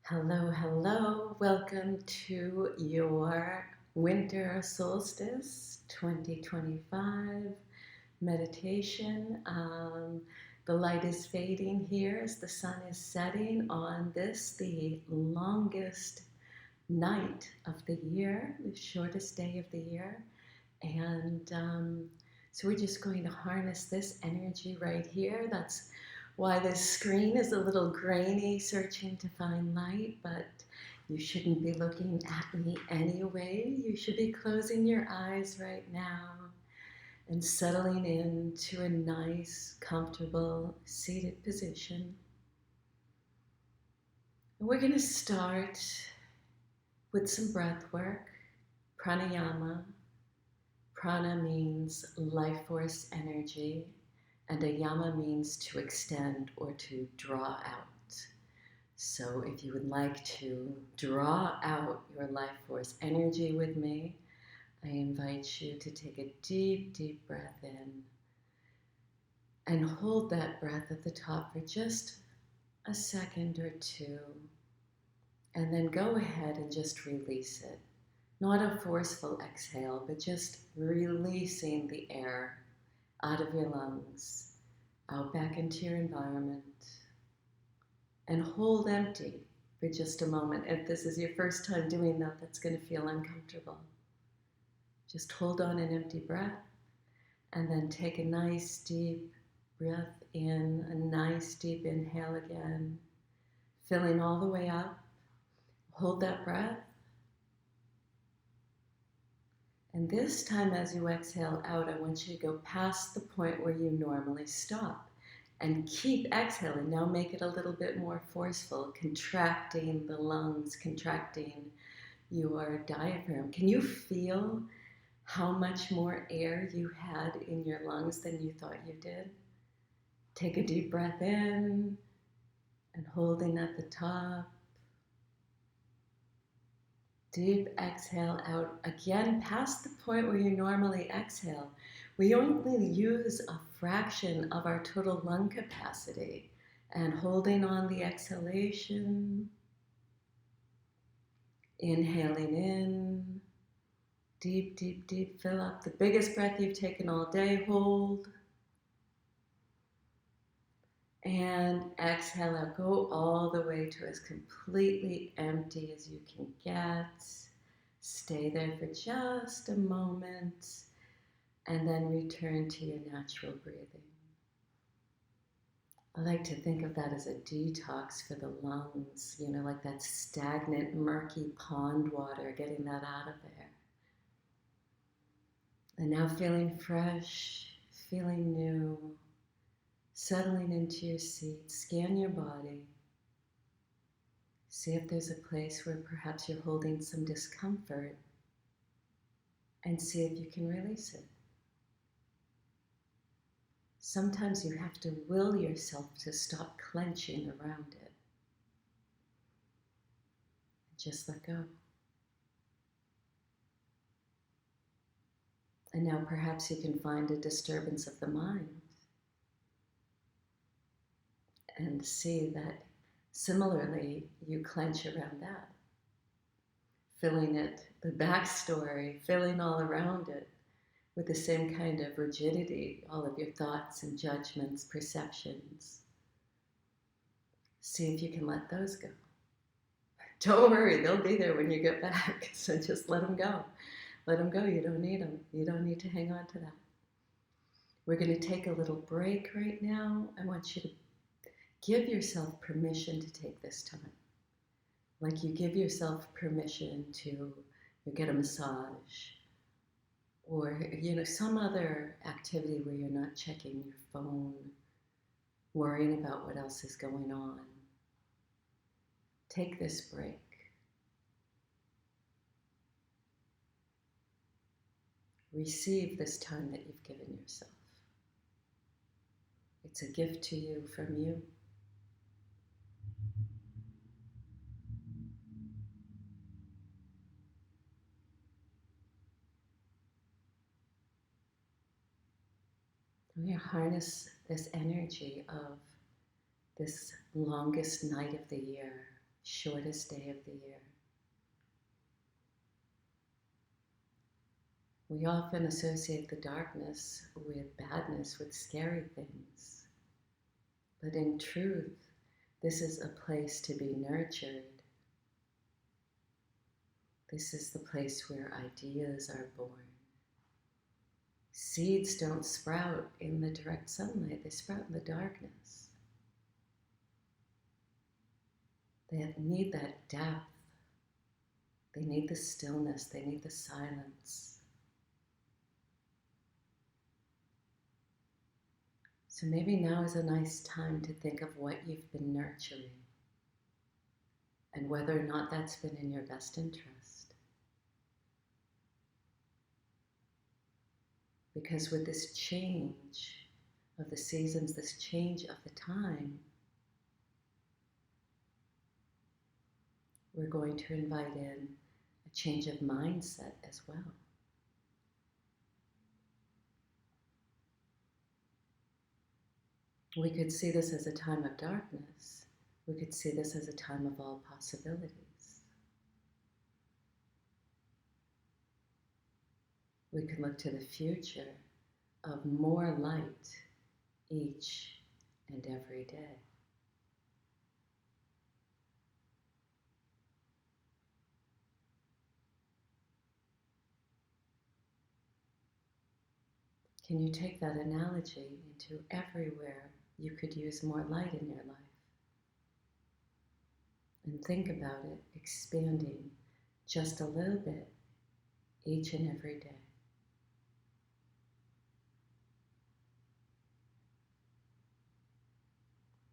Hello, hello. Welcome to your Winter Solstice 2025 meditation. The light is fading here as the sun is setting on this, the longest night of the year, the shortest day of the year. And so we're just going to harness this energy right here. That's why this screen is a little grainy, searching to find light, but you shouldn't be looking at me anyway. You should be closing your eyes right now and settling into a nice, comfortable, seated position. And we're going to start with some breath work, pranayama. Prana means life force energy, and a yama means to extend or to draw out. So if you would like to draw out your life force energy with me, I invite you to take a deep, deep breath in and hold that breath at the top for just a second or two, and then go ahead and just release it. Not a forceful exhale, but just releasing the air out of your lungs, out back into your environment, and hold empty for just a moment. If this is your first time doing that, that's going to feel uncomfortable. Just hold on an empty breath, and then take a nice deep breath in, a nice deep inhale again, filling all the way up. Hold that breath. And this time as you exhale out, I want you to go past the point where you normally stop and keep exhaling. Now make it a little bit more forceful, contracting the lungs, contracting your diaphragm. Can you feel how much more air you had in your lungs than you thought you did? Take a deep breath in and holding at the top. Deep exhale out again past the point where you normally exhale. We only use a fraction of our total lung capacity, and holding on the exhalation, inhaling in, deep, deep, deep, fill up the biggest breath you've taken all day, hold, and exhale out, go all the way to as completely empty as you can get. Stay there for just a moment, and then return to your natural breathing. I like to think of that as a detox for the lungs, like that stagnant, murky pond water, getting that out of there. And now feeling fresh, feeling new, settling into your seat, scan your body. See if there's a place where perhaps you're holding some discomfort, and see if you can release it. Sometimes you have to will yourself to stop clenching around it. Just let go. And now perhaps you can find a disturbance of the mind and see that similarly you clench around that, filling it, the backstory, filling all around it with the same kind of rigidity, all of your thoughts and judgments, perceptions. See if you can let those go. Don't worry, they'll be there when you get back, so just let them go. Let them go, you don't need them. You don't need to hang on to that. We're going to take a little break right now. I want you to give yourself permission to take this time. Like you give yourself permission to get a massage, or some other activity where you're not checking your phone, worrying about what else is going on. Take this break. Receive this time that you've given yourself. It's a gift to you from you. We harness this energy of this longest night of the year, shortest day of the year. We often associate the darkness with badness, with scary things. But in truth, this is a place to be nurtured. This is the place where ideas are born. Seeds don't sprout in the direct sunlight, they sprout in the darkness. They need that depth. They need the stillness, they need the silence. So maybe now is a nice time to think of what you've been nurturing and whether or not that's been in your best interest. Because with this change of the seasons, this change of the time, we're going to invite in a change of mindset as well. We could see this as a time of darkness. We could see this as a time of all possibilities. We can look to the future of more light each and every day. Can you take that analogy into everywhere you could use more light in your life? And think about it expanding just a little bit each and every day.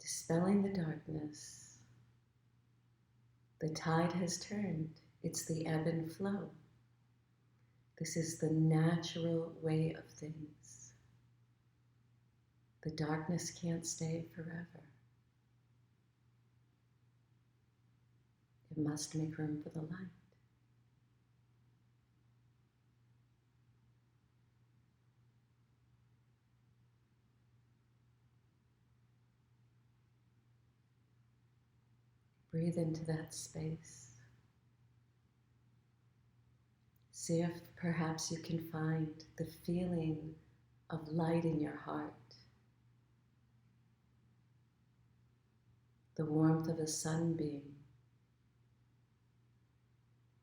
Dispelling the darkness. The tide has turned. It's the ebb and flow. This is the natural way of things. The darkness can't stay forever. It must make room for the light. Breathe into that space. See if perhaps you can find the feeling of light in your heart. The warmth of a sunbeam.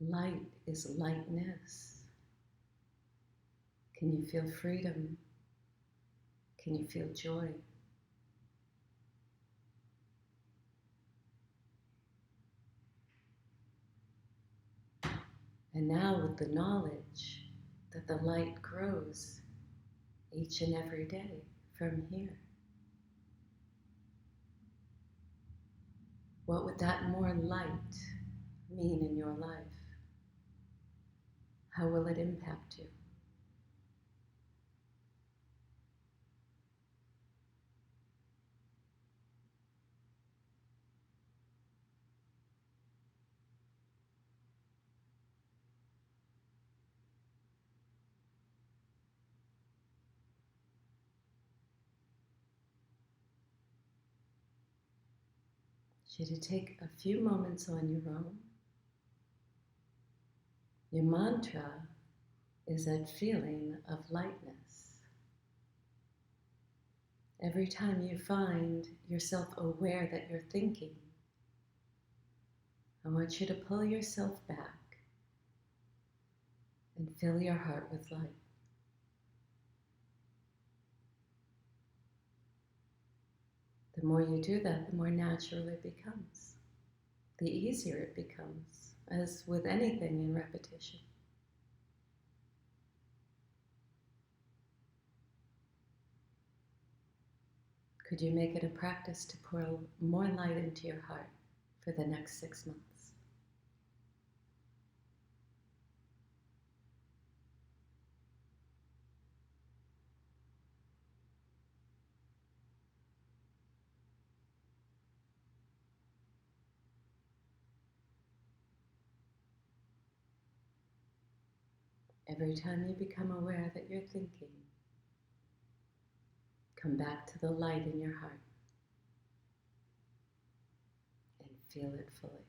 Light is lightness. Can you feel freedom? Can you feel joy? And now with the knowledge that the light grows each and every day from here, what would that more light mean in your life? How will it impact you? You to take a few moments on your own. Your mantra is that feeling of lightness. Every time you find yourself aware that you're thinking, I want you to pull yourself back and fill your heart with light. The more you do that, the more natural it becomes. The easier it becomes, as with anything in repetition. Could you make it a practice to pour more light into your heart for the next 6 months? Every time you become aware that you're thinking, come back to the light in your heart and feel it fully.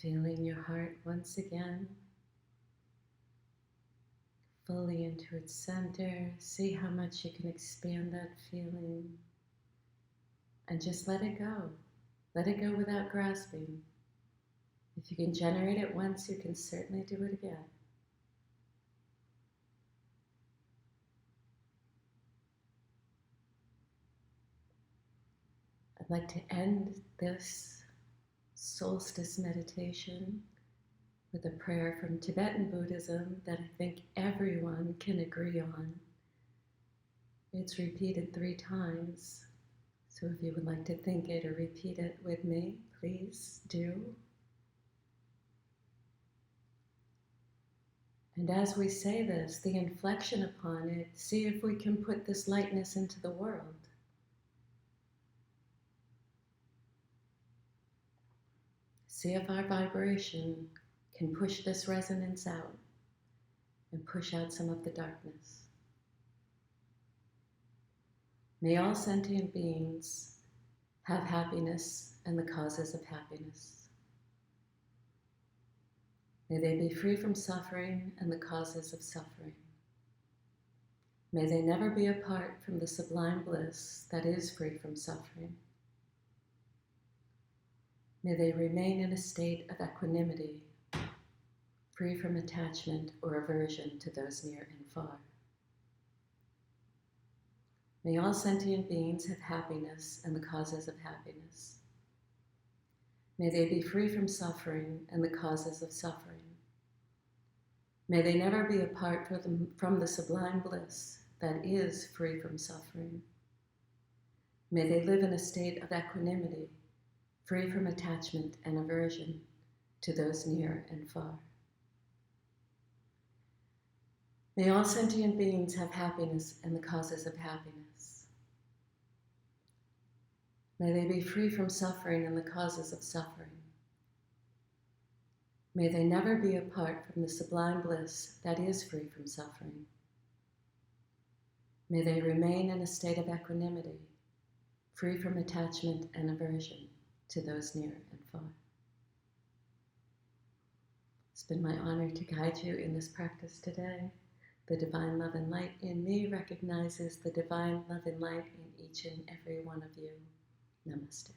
Feeling your heart once again, fully into its center. See how much you can expand that feeling. And just let it go. Let it go without grasping. If you can generate it once, you can certainly do it again. I'd like to end this solstice meditation with a prayer from Tibetan Buddhism that I think everyone can agree on. It's repeated 3 times, so if you would like to think it or repeat it with me, please do. And as we say this, the inflection upon it, see if we can put this lightness into the world. See if our vibration can push this resonance out and push out some of the darkness. May all sentient beings have happiness and the causes of happiness. May they be free from suffering and the causes of suffering. May they never be apart from the sublime bliss that is free from suffering. May they remain in a state of equanimity, free from attachment or aversion to those near and far. May all sentient beings have happiness and the causes of happiness. May they be free from suffering and the causes of suffering. May they never be apart from the sublime bliss that is free from suffering. May they live in a state of equanimity, free from attachment and aversion to those near and far. May all sentient beings have happiness and the causes of happiness. May they be free from suffering and the causes of suffering. May they never be apart from the sublime bliss that is free from suffering. May they remain in a state of equanimity, free from attachment and aversion to those near and far. It's been my honor to guide you in this practice today. The divine love and light in me recognizes the divine love and light in each and every one of you. Namaste.